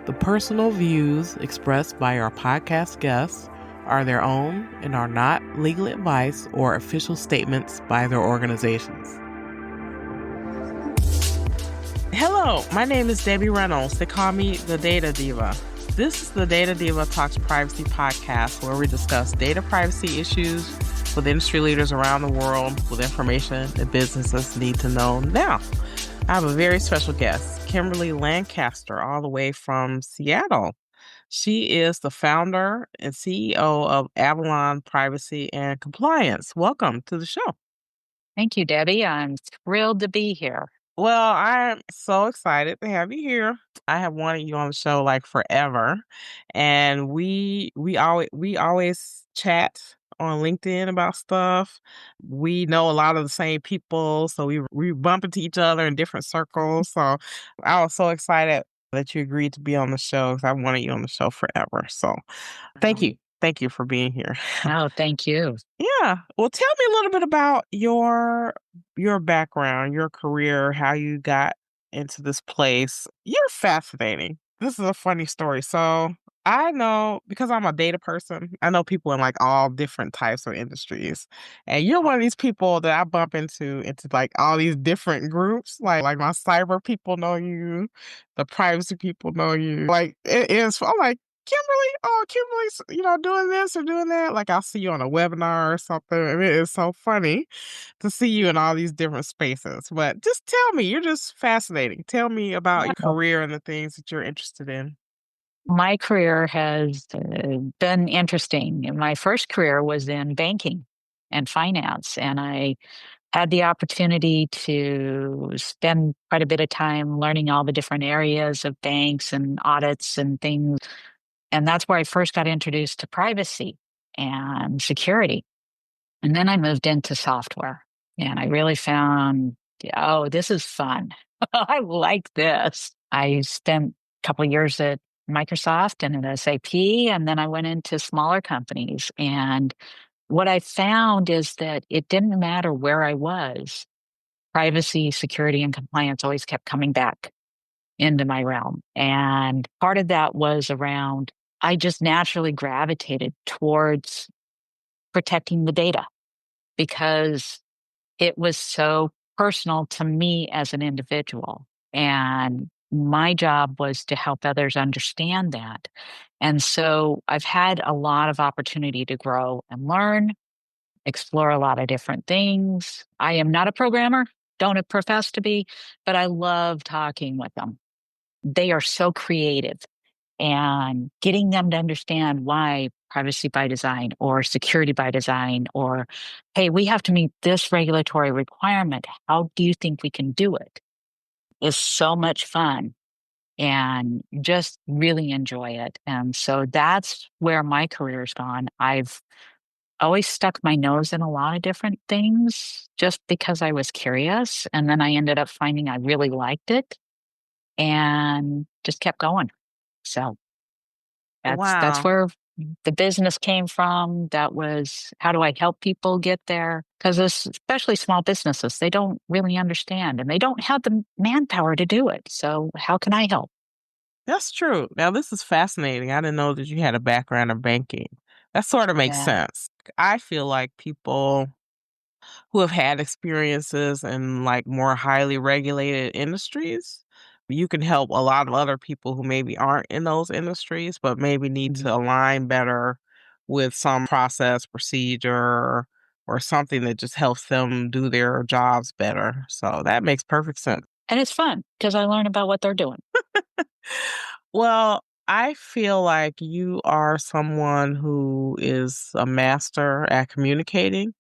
The personal views expressed by our podcast guests are their own and are not legal advice or official statements by their organizations. Hello, my name is Debbie Reynolds. They call me the Data Diva. This is the Data Diva Talks Privacy podcast, where we discuss data privacy issues with industry leaders around the world with information that businesses need to know now. I have a very special guest, Kimberly Lancaster, all the way from Seattle. She is the founder and CEO of Avalon Privacy and Compliance. Welcome to the show. Thank you, Debbie. I'm thrilled to be here. Well, I'm so excited to have you here. I have wanted you on the show like forever, and we always chat on LinkedIn about stuff. We know a lot of the same people, so we bump into each other in different circles. So I was so excited that you agreed to be on the show because I wanted you on the show forever. So thank you. Thank you for being here. Oh, thank you. Yeah. Well, tell me a little bit about your background, your career, how you got into this place. You're fascinating. This is a funny story. So I know, because I'm a data person, I know people in like all different types of industries. And you're one of these people that I bump into like all these different groups. Like my cyber people know you, the privacy people know you. Like it is, I'm like, Kimberly's, doing this or doing that. Like I'll see you on a webinar or something. And it is so funny to see you in all these different spaces. But just tell me, you're just fascinating. Tell me about your Wow. career and the things that you're interested in. My career has been interesting. My first career was in banking and finance, and I had the opportunity to spend quite a bit of time learning all the different areas of banks and audits and things. And that's where I first got introduced to privacy and security. And then I moved into software, and I really found, oh, this is fun. I like this. I spent a couple of years at Microsoft and at SAP, and then I went into smaller companies. And what I found is that it didn't matter where I was, privacy, security, and compliance always kept coming back into my realm. And part of that was around, I just naturally gravitated towards protecting the data because it was so personal to me as an individual. And my job was to help others understand that. And so I've had a lot of opportunity to grow and learn, explore a lot of different things. I am not a programmer, don't profess to be, but I love talking with them. They are so creative, and getting them to understand why privacy by design or security by design, or, hey, we have to meet this regulatory requirement. How do you think we can do it? Is so much fun, and just really enjoy it. And so that's where my career's gone. I've always stuck my nose in a lot of different things just because I was curious. And then I ended up finding I really liked it and just kept going. So that's Wow. where the business came from. That was, how do I help people get there? Because especially small businesses, they don't really understand and they don't have the manpower to do it. So how can I help? That's true. Now, this is fascinating. I didn't know that you had a background in banking. That sort of makes Yeah. sense. I feel like people who have had experiences in like more highly regulated industries, you can help a lot of other people who maybe aren't in those industries, but maybe need Mhm. to align better with some process, procedure, or something that just helps them do their jobs better. So that makes perfect sense. And it's fun because I learn about what they're doing. Well, I feel like you are someone who is a master at communicating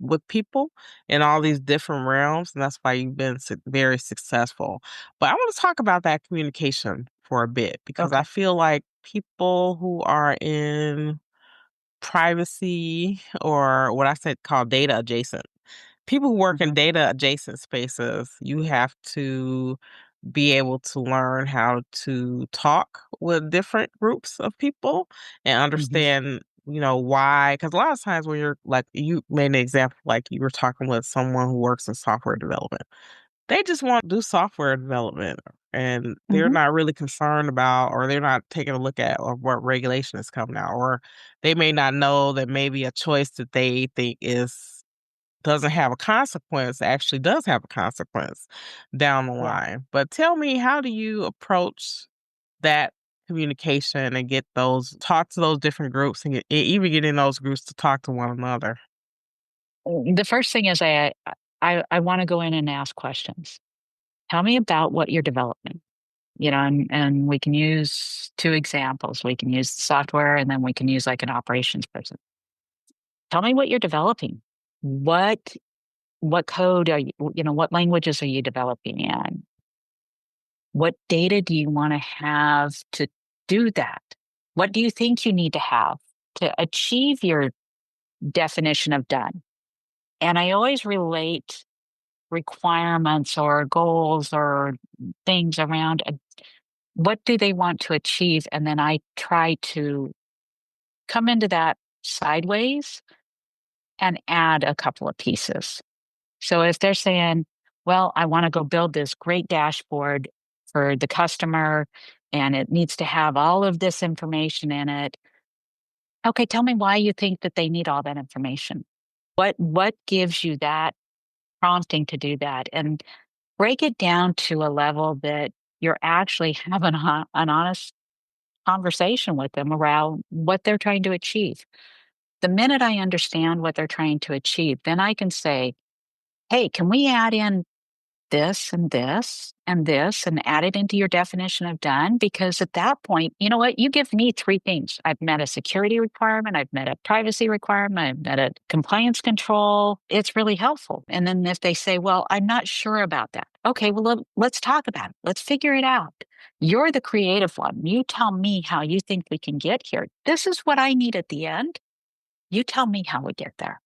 with people in all these different realms, and that's why you've been very successful. But I want to talk about that communication for a bit because I Okay. feel like people who are in privacy, or what I said called data adjacent, people who work in Mhm. data adjacent spaces, you have to be able to learn how to talk with different groups of people and Mhm. understand, why. Because a lot of times when you're like, you made an example, like you were talking with someone who works in software development, they just want to do software development and they're Mhm. not really concerned about, or they're not taking a look at, or what regulation is coming out, or they may not know that maybe a choice that they think is doesn't have a consequence actually does have a consequence down the Yeah. line. But tell me, how do you approach that communication and get those talk to those different groups and even get in those groups to talk to one another? The first thing is I wanna go in and ask questions. Tell me about what you're developing, and we can use 2 examples. We can use the software, and then we can use, like, an operations person. Tell me what you're developing. What what code are what languages are you developing in? What data do you wanna have to do that? What do you think you need to have to achieve your definition of done? And I always relate requirements or goals or things around what do they want to achieve, and then I try to come into that sideways and add a couple of pieces. So if they're saying, well, I want to go build this great dashboard for the customer and it needs to have all of this information in it. Okay, tell me why you think that they need all that information. What gives you that prompting to do that? And break it down to a level that you're actually having an honest conversation with them around what they're trying to achieve. The minute I understand what they're trying to achieve, then I can say, hey, can we add in this and this and this and add it into your definition of done? Because at that point, you know what? You give me three things. I've met a security requirement, I've met a privacy requirement, I've met a compliance control. It's really helpful. And then if they say, well, I'm not sure about that. Okay, well, let's talk about it. Let's figure it out. You're the creative one. You tell me how you think we can get here. This is what I need at the end. You tell me how we get there.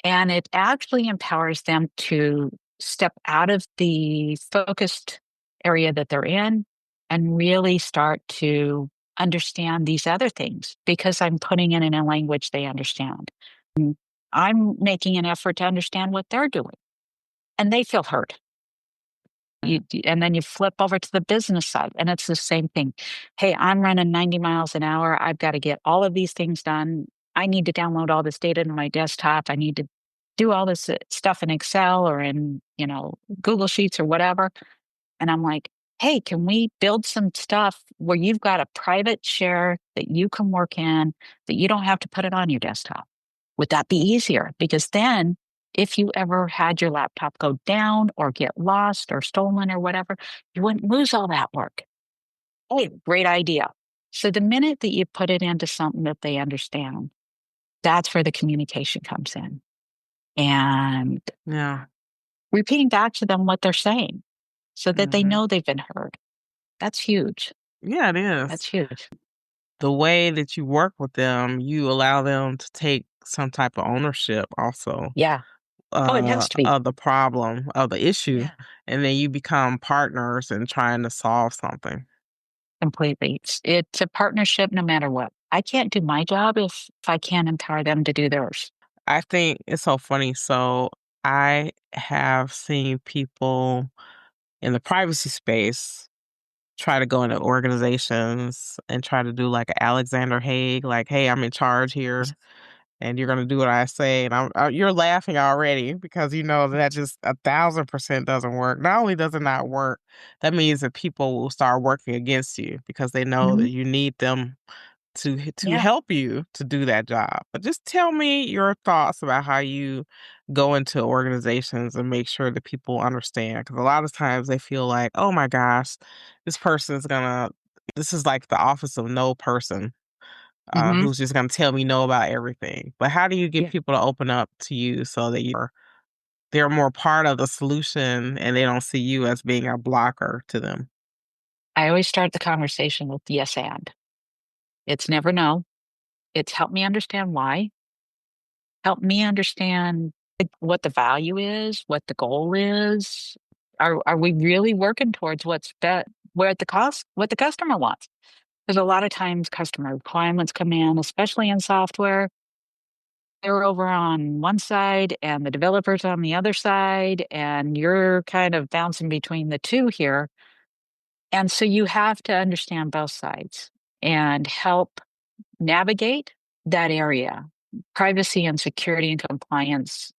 And it actually empowers them to step out of the focused area that they're in and really start to understand these other things because I'm putting it in a language they understand. I'm making an effort to understand what they're doing and they feel heard. And then you flip over to the business side and it's the same thing. Hey, I'm running 90 miles an hour. I've got to get all of these things done. I need to download all this data to my desktop. I need to do all this stuff in Excel or in, Google Sheets or whatever. And I'm like, hey, can we build some stuff where you've got a private share that you can work in that you don't have to put it on your desktop? Would that be easier? Because then if you ever had your laptop go down or get lost or stolen or whatever, you wouldn't lose all that work. Hey, great idea. So the minute that you put it into something that they understand, that's where the communication comes in. And Yeah. repeating back to them what they're saying so that they Mhm. know they've been heard. That's huge. Yeah, it is. That's huge. The way that you work with them, you allow them to take some type of ownership also, Yeah. Oh, it has to be. of the problem, of the issue, Yeah. and then you become partners in trying to solve something. Completely. It's a partnership no matter what. I can't do my job if I can't empower them to do theirs. I think it's so funny. So I have seen people in the privacy space try to go into organizations and try to do like a Alexander Haig, like, "Hey, I'm in charge here, and you're gonna do what I say." And you're laughing already because you know that just 1,000% doesn't work. Not only does it not work, that means that people will start working against you because they know Mhm. that you need them to Yeah. help you to do that job. But just tell me your thoughts about how you go into organizations and make sure that people understand. Because a lot of times they feel like, "Oh my gosh, this person is gonna this is like the office of no person, Mhm. who's just gonna tell me no about everything." But how do you get Yeah. people to open up to you so that they're more part of the solution and they don't see you as being a blocker to them? I always start the conversation with yes and. It's never no. It's help me understand why. Help me understand what the value is, what the goal is. Are we really working towards where the cost what the customer wants? Because a lot of times customer requirements come in, especially in software. They're over on one side and the developers on the other side, and you're kind of bouncing between the two here. And so you have to understand both sides and help navigate that area. Privacy and security and compliance,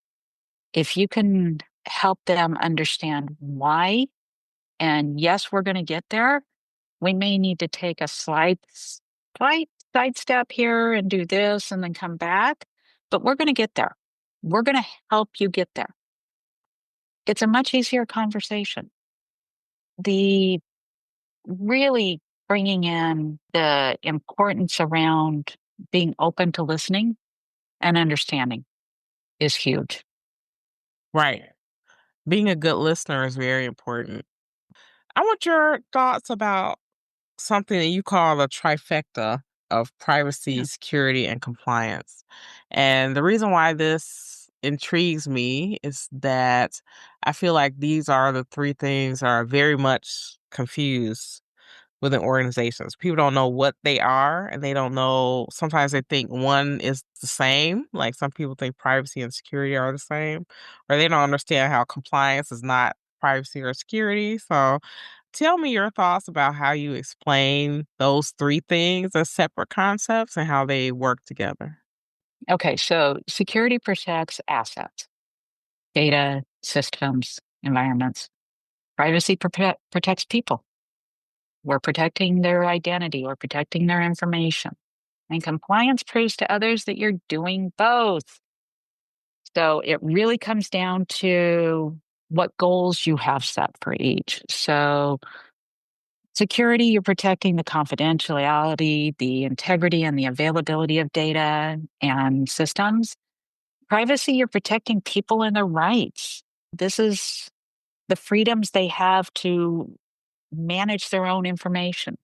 if you can help them understand why, and yes, we're going to get there. We may need to take a slight sidestep here and do this and then come back, but we're going to get there. We're going to help you get there. It's a much easier conversation. The really bringing in the importance around being open to listening and understanding is huge. Right. Being a good listener is very important. I want your thoughts about something that you call the trifecta of privacy, Yeah. security, and compliance. And the reason why this intrigues me is that I feel like these are the three things that are very much confused within organizations. People don't know what they are, and they don't know. Sometimes they think one is the same. Like some people think privacy and security are the same, or they don't understand how compliance is not privacy or security. So tell me your thoughts about how you explain those three things as separate concepts and how they work together. Okay, so security protects assets, data, systems, environments. Privacy protects people. We're protecting their identity, we're protecting their information. And compliance proves to others that you're doing both. So it really comes down to what goals you have set for each. So, security, you're protecting the confidentiality, the integrity, and the availability of data and systems. Privacy, you're protecting people and their rights. This is the freedoms they have to manage their own information.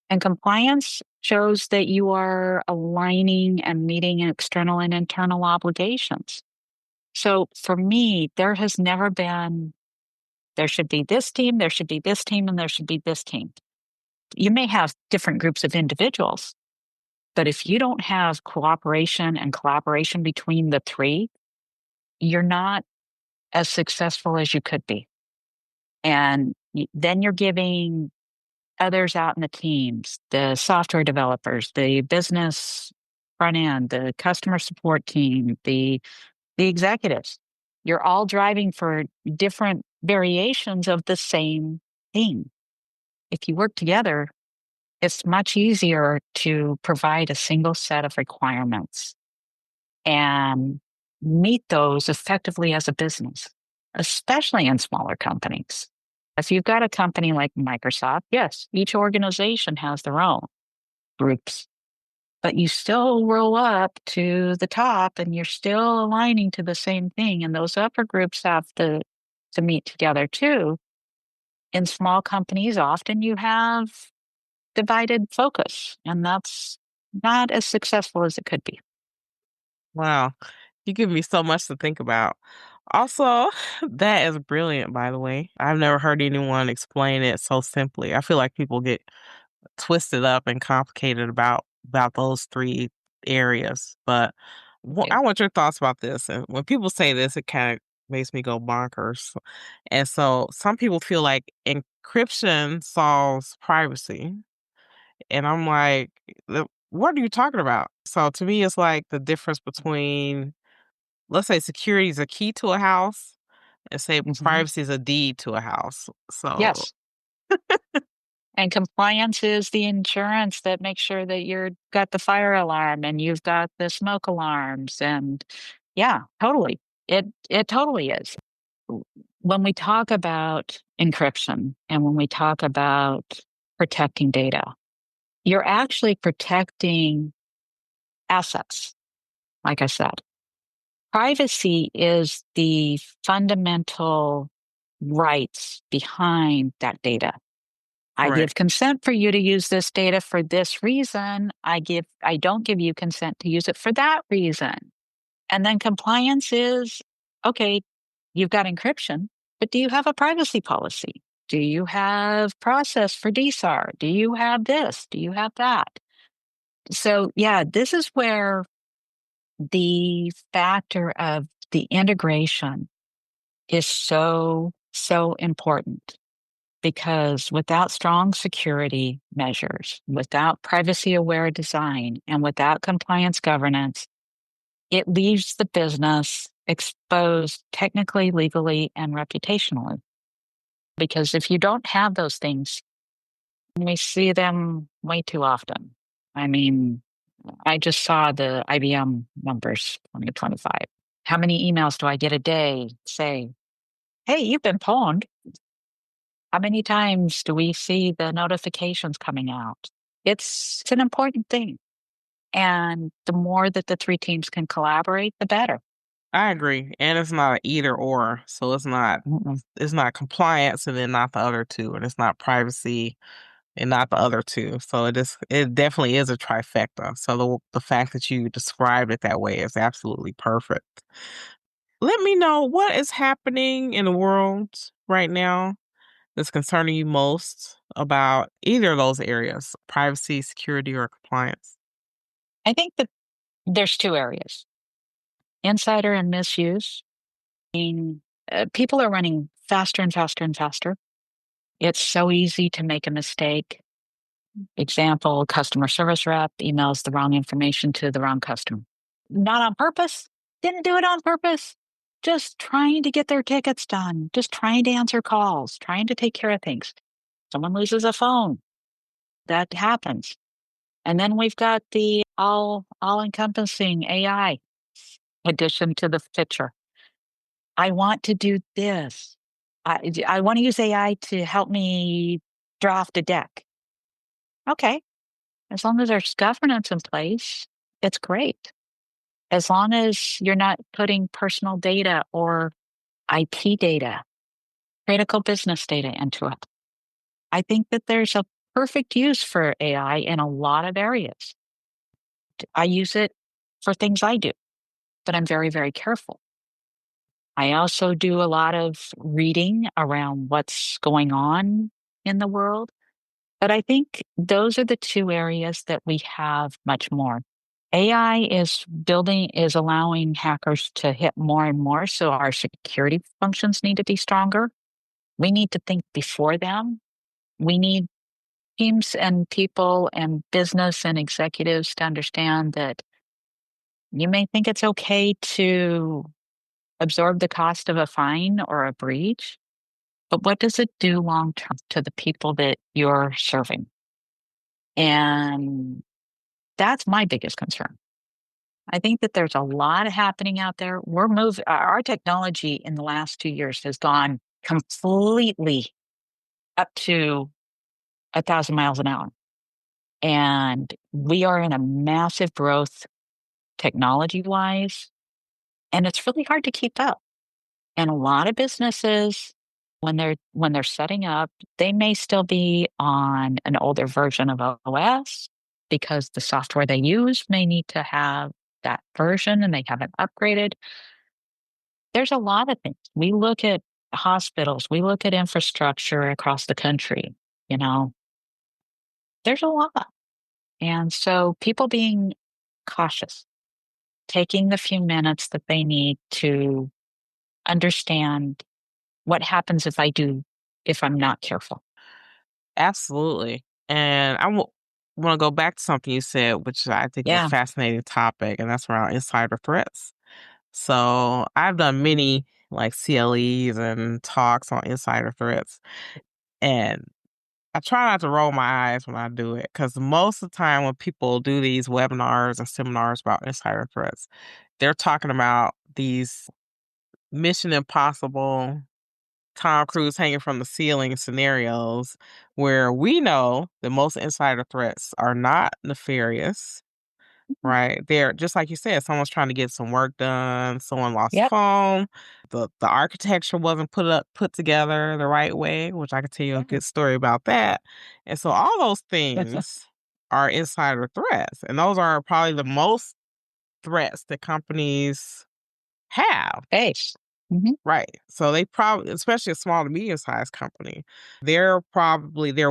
And compliance shows that you are aligning and meeting external and internal obligations. So for me, there has never been, there should be this team, there should be this team, and there should be this team. You may have different groups of individuals, but if you don't have cooperation and collaboration between the three, you're not as successful as you could be. And then you're giving others out in the teams, the software developers, the business front end, the customer support team, the executives. You're all driving for different variations of the same thing. If you work together, it's much easier to provide a single set of requirements and meet those effectively as a business, especially in smaller companies. If you've got a company like Microsoft, yes, each organization has their own groups, but you still roll up to the top and you're still aligning to the same thing. And those upper groups have to meet together too. In small companies, often you have divided focus, and that's not as successful as it could be. Wow. You give me so much to think about. Also, that is brilliant, by the way. I've never heard anyone explain it so simply. I feel like people get twisted up and complicated about those three areas. But Yeah. I want your thoughts about this. And when people say this, it kind of makes me go bonkers. And so some people feel like encryption solves privacy. And I'm like, what are you talking about? So to me, it's like the difference between, let's say security is a key to a house and say Mhm. privacy is a deed to a house. So Yes. And compliance is the insurance that makes sure that you're got the fire alarm and you've got the smoke alarms. And yeah, totally. It totally is. When we talk about encryption and when we talk about protecting data, you're actually protecting assets, like I said. Privacy is the fundamental rights behind that data. I correct. give consent for you to use this data for this reason. I don't give you consent to use it for that reason. And then compliance is okay, you've got encryption, but do you have a privacy policy? Do you have process for DSAR? Do you have this? Do you have that? So, yeah, this is where the factor of the integration is so, so important. because without strong security measures, without privacy aware design, and without compliance governance, it leaves the business exposed technically, legally, and reputationally. Because if you don't have those things, we see them way too often. I mean, I just saw the IBM numbers 2025. How many emails do I get a day say, hey, you've been pwned? How many times do we see the notifications coming out? It's an important thing. And the more that the three teams can collaborate, the better. I agree. And it's not an either or. So Mm-mm. it's not compliance and then not the other two. And it's not privacy and not the other two. So it definitely is a trifecta. So the fact that you described it that way is absolutely perfect. Let me know what is happening in the world right now that's concerning you most about either of those areas, privacy, security, or compliance. I think that there's two areas: insider and misuse. People are running faster and faster and faster. It's so easy to make a mistake. Example, customer service rep emails the wrong information to the wrong customer. Not on purpose, didn't do it on purpose. Just trying to get their tickets done, just trying to answer calls, trying to take care of things. Someone loses a phone. That happens. And then we've got the all encompassing AI addition to the picture. I want to do this. I want to use AI to help me draft a deck. Okay. As long as there's governance in place, it's great. As long as you're not putting personal data or IP data, critical business data into it. I think that there's a perfect use for AI in a lot of areas. I use it for things I do, but I'm very, very careful. I also do a lot of reading around what's going on in the world. But I think those are the two areas that we have much more. AI is allowing hackers to hit more and more. So our security functions need to be stronger. We need to think before them. We need teams and people and business and executives to understand that you may think it's okay to absorb the cost of a fine or a breach, but what does it do long term to the people that you're serving? And that's my biggest concern. I think that there's a lot happening out there. Our technology in the last 2 years has gone completely up to 1,000 miles an hour. And we are in a massive growth technology wise, and it's really hard to keep up. And a lot of businesses, when they're setting up, they may still be on an older version of OS because the software they use may need to have that version and they haven't upgraded. There's a lot of things. We look at hospitals, we look at infrastructure across the country, you know, there's a lot. And so people being cautious, taking the few minutes that they need to understand what happens if I'm not careful. Absolutely. And want to go back to something you said, which I think is a Yeah. fascinating topic, and that's around insider threats. So I've done many like CLEs and talks on insider threats. And I try not to roll my eyes when I do it because most of the time when people do these webinars and seminars about insider threats, they're talking about these Mission Impossible, Tom Cruise hanging from the ceiling scenarios where we know that most insider threats are not nefarious. Mhm. Right. They're just like you said, someone's trying to get some work done, someone lost a Yep. phone, the architecture wasn't put together the right way, which I could tell you a Yeah. good story about that. And so all those things are insider threats. And those are probably the most threats that companies have. Base. Hmm. Right. So they probably, especially a small to medium sized company, their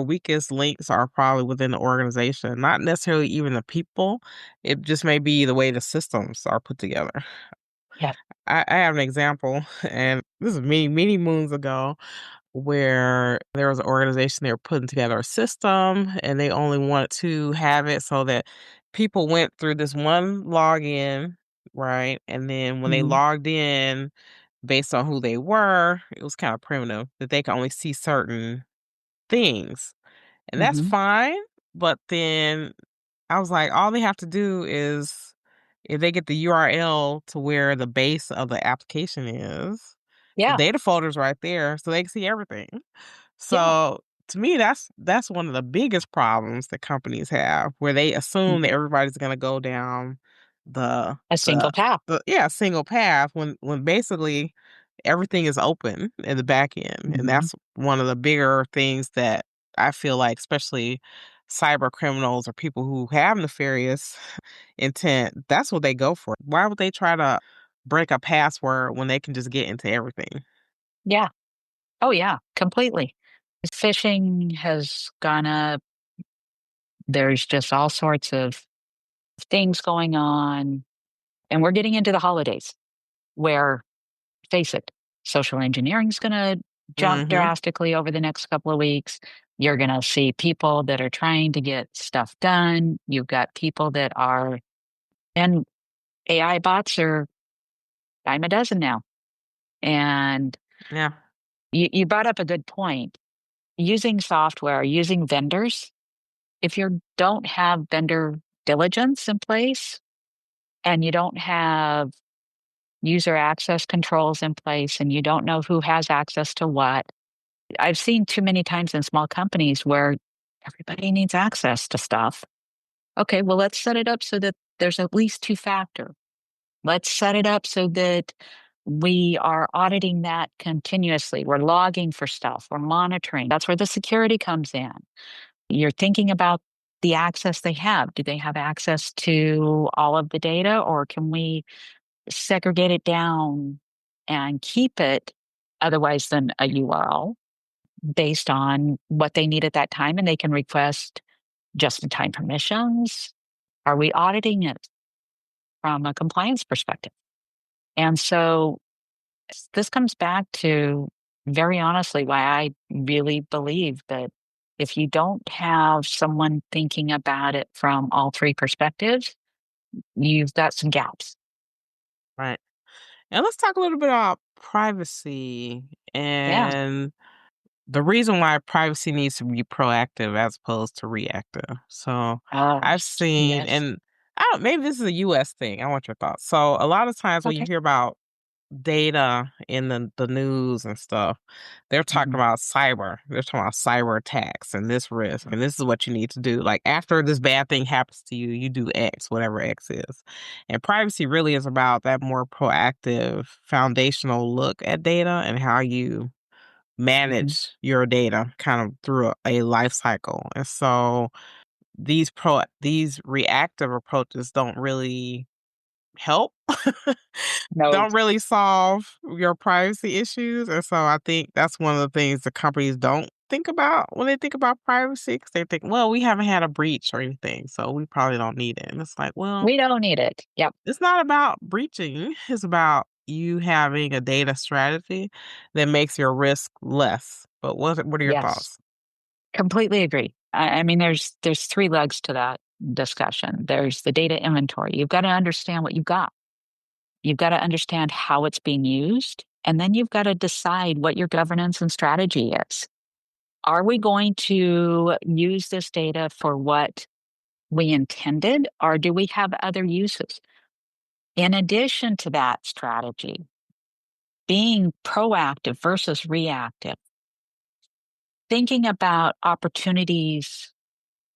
weakest links are probably within the organization, not necessarily even the people. It just may be the way the systems are put together. Yeah. I have an example, and this is many, many moons ago. where there was an organization, they were putting together a system and they only wanted to have it so that people went through this one login, right? And then when they Mhm. logged in based on who they were, it was kind of primitive that they could only see certain things. And that's Mhm. fine. But then I was like, all they have to do is if they get the URL to where the base of the application is, the Yeah. data folder's right there, so they can see everything. Yeah. So to me, that's one of the biggest problems that companies have, where they assume that Mhm. everybody's gonna go down the A the single path. single path when basically everything is open in the back end. And Mhm. that's one of the bigger things that I feel like, especially cyber criminals or people who have nefarious intent, that's what they go for. Why would they try to break a password when they can just get into everything? Yeah. Oh, yeah, completely. Phishing has gone up. There's just all sorts of things going on, and we're getting into the holidays where, face it, social engineering is gonna jump Mhm. drastically over the next couple of weeks. You're gonna see people that are trying to get stuff done. You've got people that are, and AI bots are dime a dozen now. And Yeah. you brought up a good point. Using software, using vendors, if you don't have vendor diligence in place and you don't have user access controls in place and you don't know who has access to what, I've seen too many times in small companies where everybody needs access to stuff. Okay, well, let's set it up so that there's at least two factor. Let's set it up so that we are auditing that continuously. We're logging for stuff, we're monitoring. That's where the security comes in. You're thinking about the access they have. Do they have access to all of the data, or can we segregate it down and keep it otherwise than a URL based on what they need at that time? And they can request just in time permissions. Are we auditing it from a compliance perspective? And so this comes back to, very honestly, why I really believe that if you don't have someone thinking about it from all three perspectives, you've got some gaps. Right. And let's talk a little bit about privacy Yeah. and the reason why privacy needs to be proactive as opposed to reactive. So Oh, I've seen, yes. and I don't, maybe this is a US thing. I want your thoughts. So a lot of times when you Okay. hear about data in the news and stuff, they're talking Mhm. about cyber. They're talking about cyber attacks and this risk, and this is what you need to do. Like after this bad thing happens to you, you do X, whatever X is. And privacy really is about that more proactive, foundational look at data and how you Mhm. manage your data kind of through a life cycle. And so these reactive approaches don't really help. No, Don't really solve your privacy issues. And so I think that's one of the things the companies don't think about when they think about privacy, because they think, well, we haven't had a breach or anything, so we probably don't need it. And it's like, well, we don't need it. Yep. it's not about breaching. It's about you having a data strategy that makes your risk less. But what are your Yes. thoughts? Completely agree. I mean, there's three legs to that discussion. There's the data inventory. You've got to understand what you've got. You've got to understand how it's being used, and then you've got to decide what your governance and strategy is. Are we going to use this data for what we intended, or do we have other uses? In addition to that strategy, being proactive versus reactive, thinking about opportunities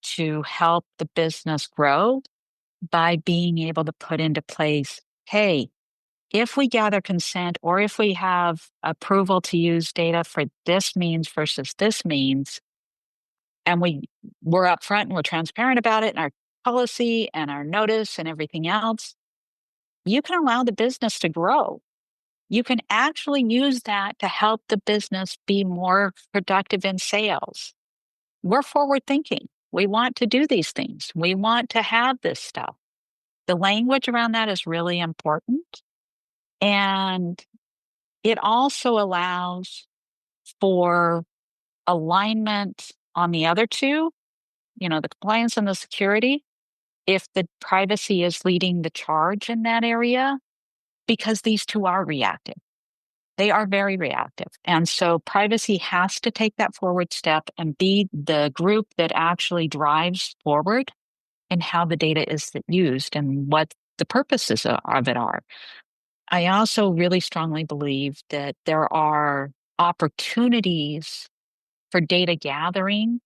to help the business grow by being able to put into place, hey, if we gather consent or if we have approval to use data for this means versus this means, and we're upfront and we're transparent about it in our policy and our notice and everything else, you can allow the business to grow. You can actually use that to help the business be more productive in sales. We're forward thinking. We want to do these things. We want to have this stuff. The language around that is really important. And it also allows For alignment on the other two, the compliance and the security, if the privacy is leading the charge in that area, because these two are reactive. They are very reactive. And so privacy has to take that forward step and be the group that actually drives forward in how the data is used and what the purposes of it are. I also really strongly believe that there are opportunities for data gathering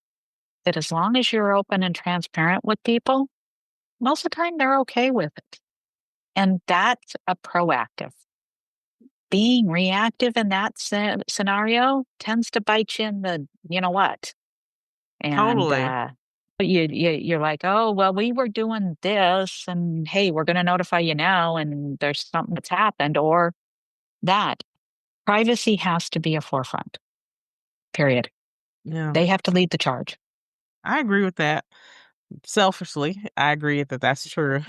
that as long as you're open and transparent with people, most of the time they're okay with it. And that's a proactive. Being reactive in that scenario tends to bite you in the, you know what? And Totally. you're like, oh, well, we were doing this, and hey, we're going to notify you now, and there's something that's happened, or that. Privacy has to be a forefront, period. Yeah. They have to lead the charge. I agree with that. Selfishly, I agree that that's true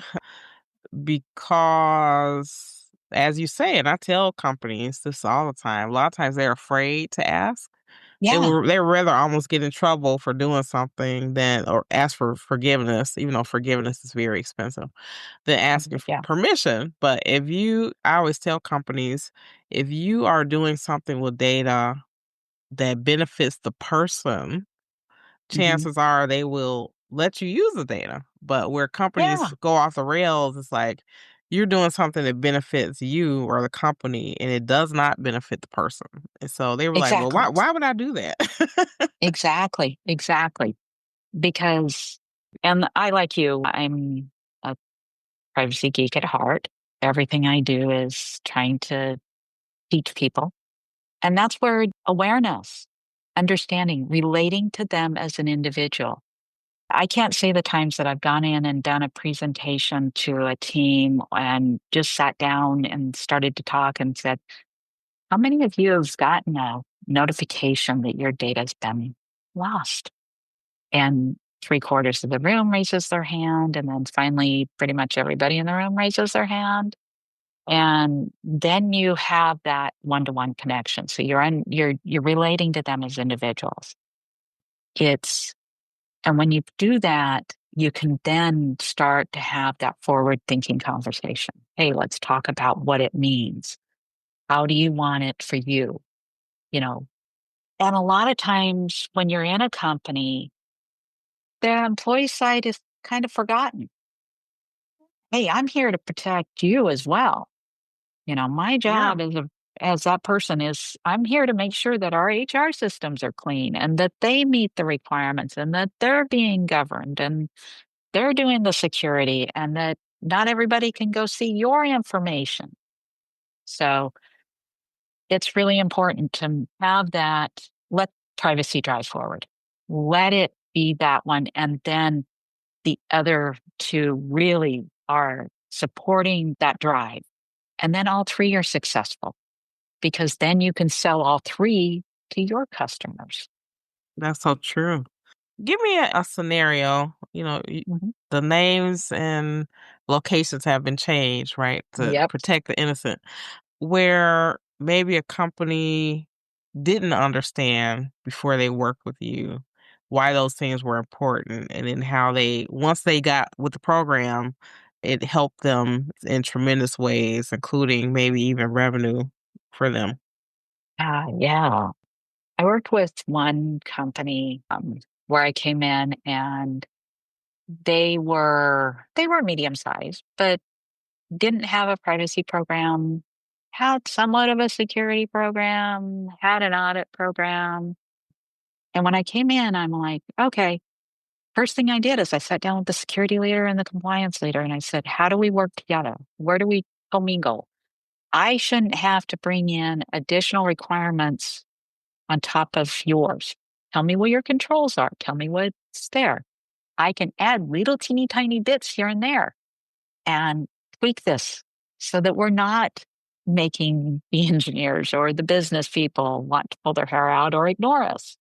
because, as you say, and I tell companies this all the time, a lot of times they're afraid to ask. Yeah. They would rather almost get in trouble for doing something than or ask for forgiveness, even though forgiveness is very expensive, than asking for Yeah. permission. But I always tell companies, if you are doing something with data that benefits the person, Hmm. chances are they will let you use the data. But where Yeah. companies go off the rails, it's like you're doing something that benefits you or the company and it does not benefit the person. And so they were like, well, Exactly. why would I do that? Exactly. Exactly. Because, and I, like you, I'm a privacy geek at heart. Everything I do is trying to teach people. And that's where awareness, understanding, relating to them as an individual. I can't say the times that I've gone in and done a presentation to a team and just sat down and started to talk and said, how many of you have gotten a notification that your data's been lost? And three-quarters of the room raises their hand. And then finally, pretty much everybody in the room raises their hand. And then you have that one-to-one connection. So you're relating to them as individuals. It's And when you do that, you can then start to have that forward thinking conversation. Hey, let's talk about what it means. How do you want it for you? You know, and a lot of times when you're in a company, the employee side is kind of forgotten. Hey, I'm here to protect you as well. My Yeah, job as that person is I'm here to make sure that our HR systems are clean and that they meet the requirements and that they're being governed and they're doing the security and that not everybody can go see your information. So it's really important to have that, let privacy drive forward. Let it be that one. And then the other two really are supporting that drive. And then all three are successful because then you can sell all three to your customers. that's so true. Give me a scenario. Mhm. The names and locations have been changed, right, to Yep. protect the innocent. Where maybe a company didn't understand before they worked with you why those things were important, and then how once they got with the program, it helped them in tremendous ways, including maybe even revenue for them. Yeah. I worked with one company where I came in and they were medium sized, but didn't have a privacy program, had somewhat of a security program, had an audit program. And when I came in, I'm like, okay, first thing I did is I sat down with the security leader and the compliance leader and I said, how do we work together? Where do we commingle? I shouldn't have to bring in additional requirements on top of yours. Tell me what your controls are. Tell me what's there. I can add little teeny tiny bits here and there and tweak this so that we're not making the engineers or the business people want to pull their hair out or ignore us.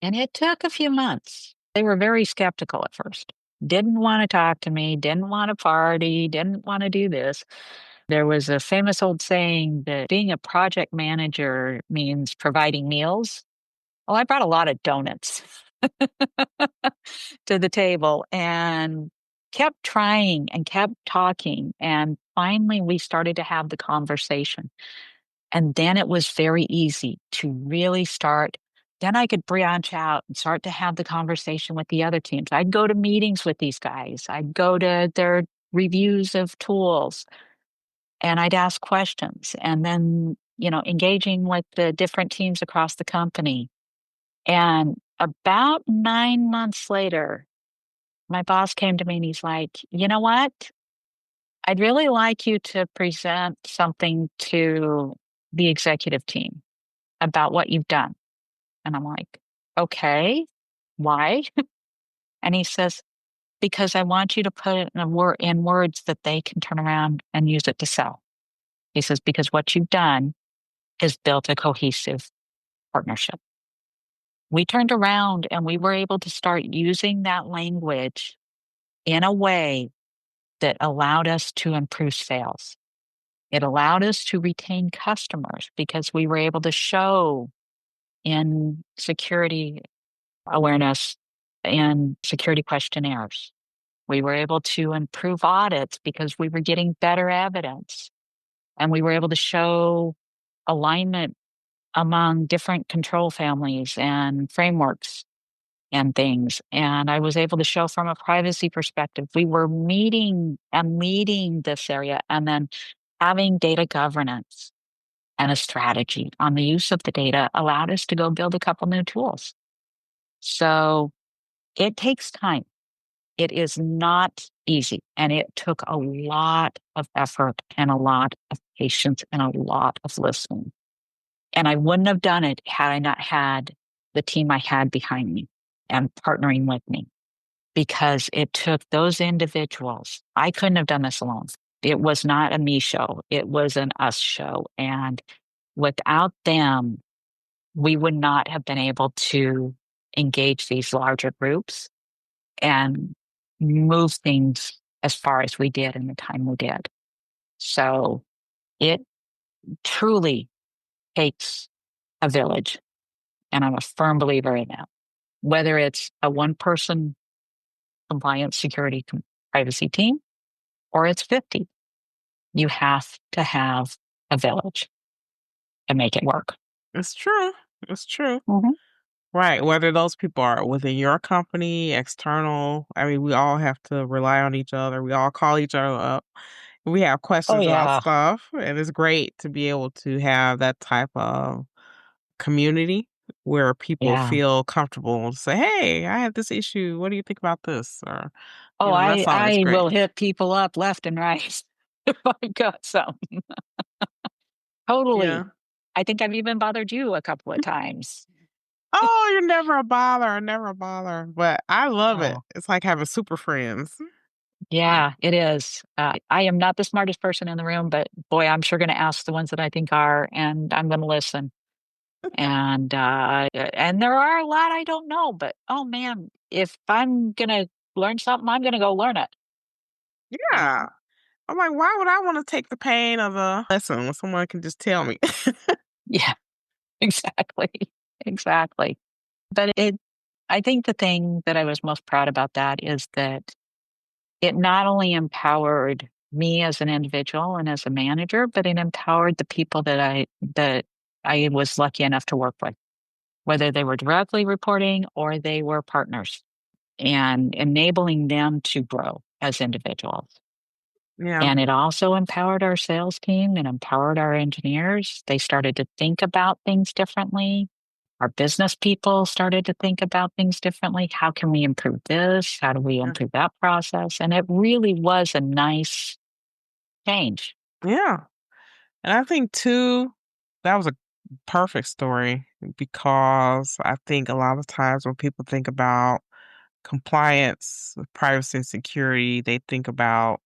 And it took a few months. They were very skeptical at first. Didn't want to talk to me, didn't want to party, didn't want to do this. There was a famous old saying that being a project manager means providing meals. Well, I brought a lot of donuts to the table and kept trying and kept talking. And finally, we started to have the conversation. And then it was very easy to really start. Then I could branch out and start to have the conversation with the other teams. I'd go to meetings with these guys, I'd go to their reviews of tools, and I'd ask questions. And then, engaging with the different teams across the company. And about 9 months later, my boss came to me and he's like, you know what? I'd really like you to present something to the executive team about what you've done. And I'm like, okay, why? And he says, because I want you to put it in words that they can turn around and use it to sell. He says, because what you've done is built a cohesive partnership. We turned around and we were able to start using that language in a way that allowed us to improve sales. It allowed us to retain customers because we were able to show in security awareness and security questionnaires. We were able to improve audits because we were getting better evidence, and we were able to show alignment among different control families and frameworks and things. And I was able to show from a privacy perspective, we were meeting and leading this area, and then having data governance and a strategy on the use of the data allowed us to go build a couple new tools. So it takes time. It is not easy. And it took a lot of effort and a lot of patience and a lot of listening. And I wouldn't have done it had I not had the team I had behind me and partnering with me, because it took those individuals. I couldn't have done this alone. It was not a me show, it was an us show. And without them, we would not have been able to engage these larger groups and move things as far as we did in the time we did. So it truly takes a village. And I'm a firm believer in that. Whether it's a one person compliance, security, privacy team, or it's 50, you have to have a village to make it work. It's true. It's true. Mhm. Right. Whether those people are within your company, external, I mean, we all have to rely on each other. We all call each other up. We have Oh, questions about yeah. stuff, and it's great to be able to have that type of community where people Yeah. feel comfortable to say, "Hey, I have this issue. What do you think about this?" Or, Oh, that's always I great. will hit people up left and right if I got some. Totally. Yeah. I think I've even bothered you a couple of times. Oh, you're never a bother, never a bother. But I love it. Oh, It's like having super friends. yeah, it is. I am not the smartest person in the room, but boy, I'm sure going to ask the ones that I think are, and I'm going to listen. And there are a lot I don't know, but oh man, if I'm going to learn something, I'm going to go learn it. You Yeah. know? I'm like, why would I want to take the pain of a lesson when someone can just tell me? Yeah, exactly, exactly. But I think the thing that I was most proud about that is that it not only empowered me as an individual and as a manager, but it empowered the people that I was lucky enough to work with, whether they were directly reporting or they were partners, and enabling them to grow as individuals. Yeah. And it also empowered our sales team and empowered our engineers. They started to think about things differently. Our business people started to think about things differently. How can we improve this? How do we Yeah. improve that process? And it really was a nice change. Yeah. And I think too, that was a perfect story because I think a lot of times when people think about compliance, privacy and security, they think about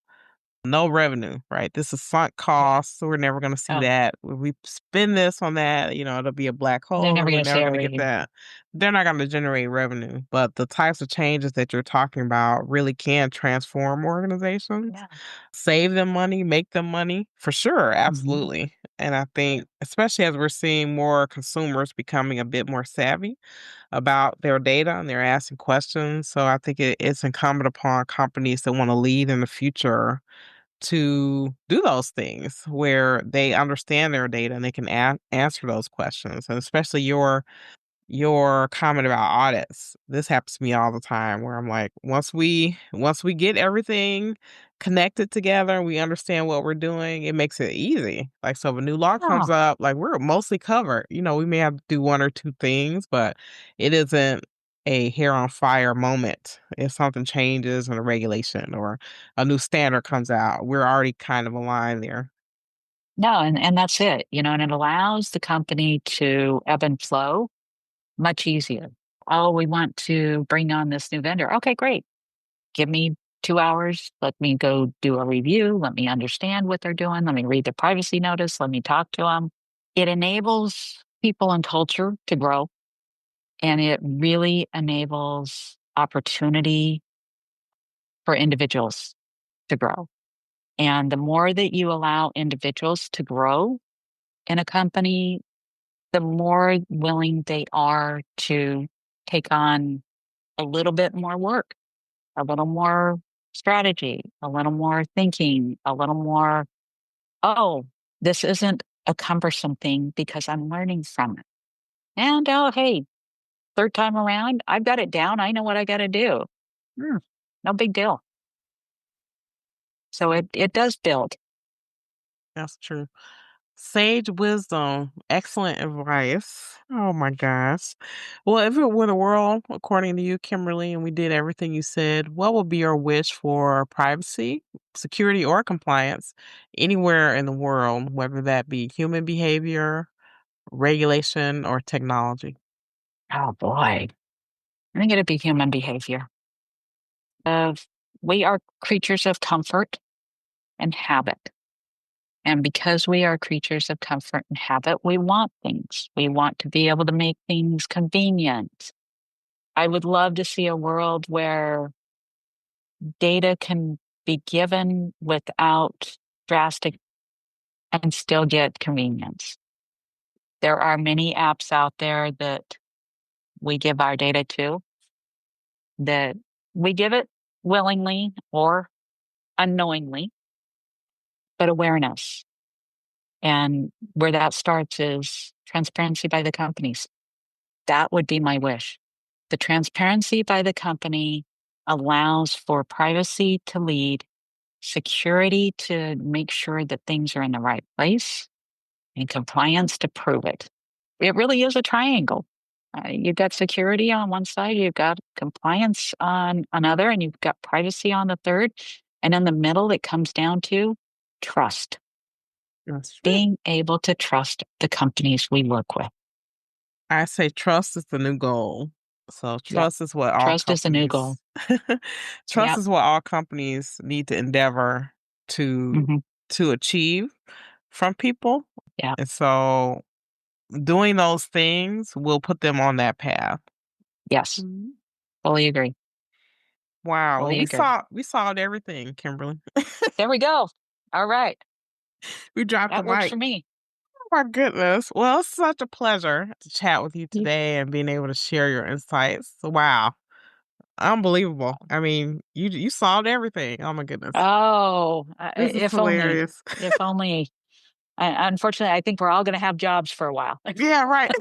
no revenue, right? This is sunk Yeah. costs. So we're never going to see Oh, that. If we spend this on that, it'll be a black they're hole never and we're going to never say a going to get rating. that. They're not going to generate revenue. But the types of changes that you're talking about really can transform organizations, Yeah. save them money, make them money for sure. Hmm. Absolutely. And I think, especially as we're seeing more consumers becoming a bit more savvy about their data and they're asking questions. So I think it's incumbent upon companies that want to lead in the future to do those things where they understand their data and they can answer those questions. And especially your comment about audits. This happens to me all the time where I'm like, once we get everything connected together, we understand what we're doing, it makes it easy. Like so if a new law comes Oh, up, like we're mostly covered. We may have to do one or two things, but it isn't a hair on fire moment. If something changes in a regulation or a new standard comes out, we're already kind of aligned there. no, and that's it, and it allows the company to ebb and flow much easier. Oh, we want to bring on this new vendor. Okay, great. Give me 2 hours. Let me go do a review. Let me understand what they're doing. Let me read the privacy notice. Let me talk to them. It enables people and culture to grow, and it really enables opportunity for individuals to grow. And the more that you allow individuals to grow in a company, the more willing they are to take on a little bit more work, a little more strategy, a little more thinking, a little more, oh, this isn't a cumbersome thing because I'm learning from it. And oh, hey, third time around, I've got it down. I know what I got to do. Hmm, no big deal. So it does build. That's true. Sage wisdom, excellent advice. Oh my gosh. Well, if it were the world, according to you, Kimberly, and we did everything you said, what would be your wish for privacy, security, or compliance anywhere in the world, whether that be human behavior, regulation, or technology? Oh boy, I think it'd be human behavior. Of we are creatures of comfort and habit. And because we are creatures of comfort and habit, we want things. We want to be able to make things convenient. I would love to see a world where data can be given without drastic and still get convenience. There are many apps out there that we give our data to that we give it willingly or unknowingly, but awareness. And where that starts is transparency by the companies. That would be my wish. The transparency by the company allows for privacy to lead, security to make sure that things are in the right place, and compliance to prove it. It really is a triangle. You've got security on one side, you've got compliance on another, and you've got privacy on the third. And in the middle, it comes down to trust, That's true. being able to trust the companies we work with. I say trust is the new goal. So Yep. trust is what all Trust is the new goal. companies trust Yep. is what all companies need to endeavor to Hmm. to achieve from people. Yeah. And so doing those things will put them on that path. Yes. Mhm. Fully agree. Wow. Well, Fully we agree. saw we solved everything, Kimberly. There we go. All right. We dropped the That works mic. for me. Oh my goodness. Well, it's such a pleasure to chat with you You- today and being able to share your insights. Wow. Unbelievable. I mean, you solved everything. Oh my goodness. Oh, This is if only, hilarious. if only. Unfortunately, I think we're all going to have jobs for a while. Yeah, right.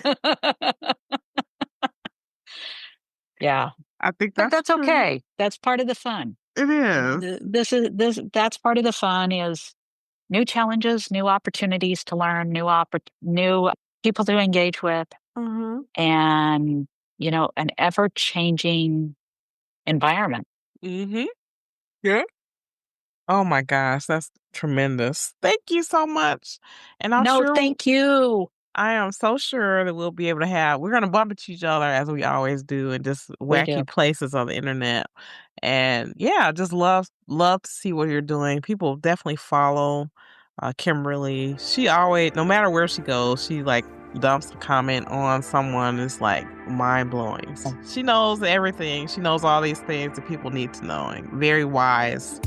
Yeah, I think but that's that's true. okay. That's part of the fun. It is. That's part of the fun is new challenges, new opportunities to learn, new people to engage with, Mhm. and an ever changing environment. Mhm. Yeah. Oh my gosh, that's tremendous. Thank you so much. And I'm No, sure thank you. I am so sure that we'll be able to we're gonna bump into each other as we always do in just We do. wacky places on the internet. And yeah, just love to see what you're doing. People definitely follow Kimberly. She always, no matter where she goes, she like dumps a comment on someone. It's like mind blowing. She knows everything. She knows all these things that people need to know. And very wise,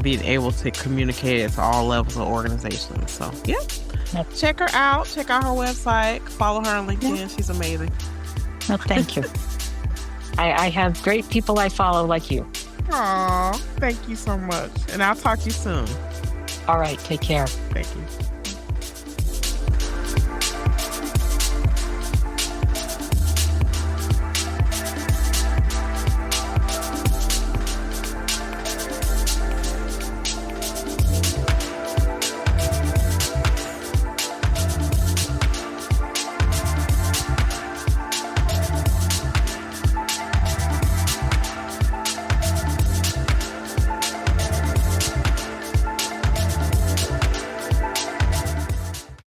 being able to communicate it to all levels of organizations. So yeah, No, check her out. Check out her website. Follow her on no, LinkedIn. She's amazing. no, thank you. I have great people I follow like you. Aw, thank you so much. And I'll talk to you soon. All right, take care. Thank you.